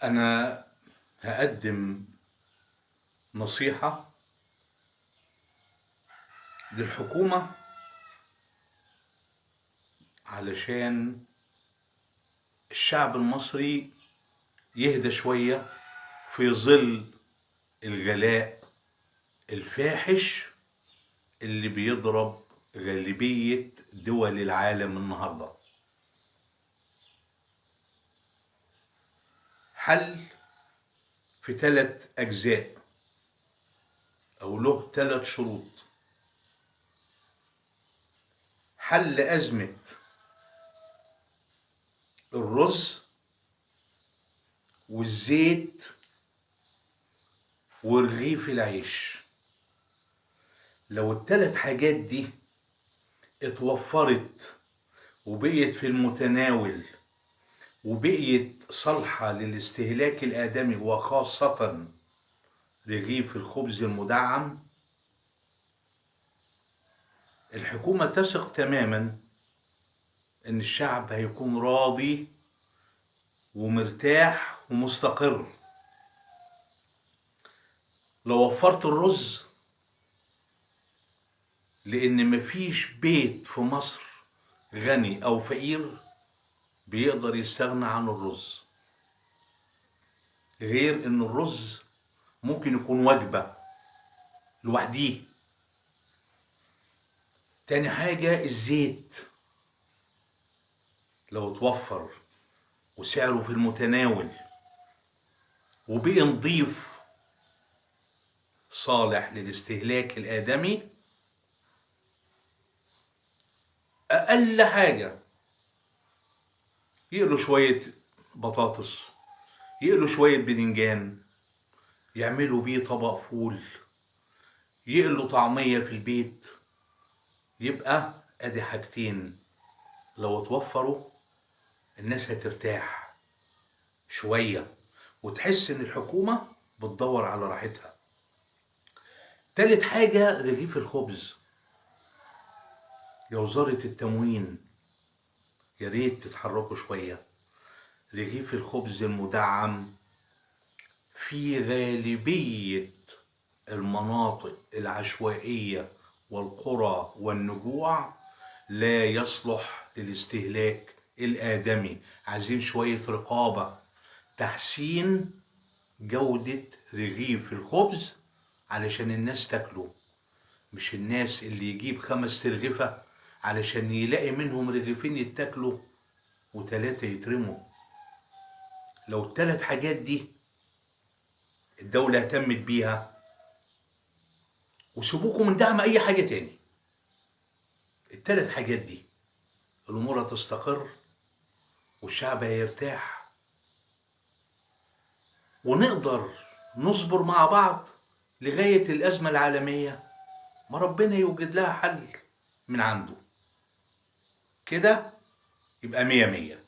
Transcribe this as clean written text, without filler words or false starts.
أنا هقدم نصيحة للحكومة علشان الشعب المصري يهدى شوية في ظل الغلاء الفاحش اللي بيضرب غالبية دول العالم النهاردة. حل في 3 أجزاء أو له 3 شروط. حل أزمة الرز والزيت ورغيف العيش. لو ال3 حاجات دي اتوفرت وبقيت في المتناول وبقيت صالحة للاستهلاك الآدمي وخاصة رغيف الخبز المدعم، الحكومة تثق تماما إن الشعب هيكون راضي ومرتاح ومستقر. لو وفرت الرز، لأن مفيش بيت في مصر غني أو فقير بيقدر يستغنى عن الرز، غير إن الرز ممكن يكون وجبة لوحديه. تاني حاجة الزيت، لو اتوفر وسعره في المتناول وبقي نضيف صالح للاستهلاك الآدمي، أقل حاجة يقلوا شوية بطاطس، يقلوا شوية بدنجان، يعملوا بيه طبق فول، يقلوا طعمية في البيت. يبقى ادي حاجتين لو اتوفروا الناس هترتاح شوية وتحس ان الحكومة بتدور على راحتها. تالت حاجة رغيف الخبز. يا وزارة التموين يا ريت تتحركوا شوية. رغيف الخبز المدعم في غالبية المناطق العشوائية والقرى والنجوع لا يصلح للاستهلاك الآدمي. عايزين شوية رقابة، تحسين جودة رغيف الخبز علشان الناس تاكله، مش الناس اللي يجيب 5 ترغفة علشان يلاقي منهم رغيفين يتاكلوا و3 يترموا. لو ال3 حاجات دي الدولة اهتمت بيها، وسيبوكوا من دعم أي حاجة تاني، ال3 حاجات دي الأمور هتستقر والشعب هيرتاح، ونقدر نصبر مع بعض لغاية الأزمة العالمية ما ربنا يوجد لها حل من عنده. كده يبقى 100 100.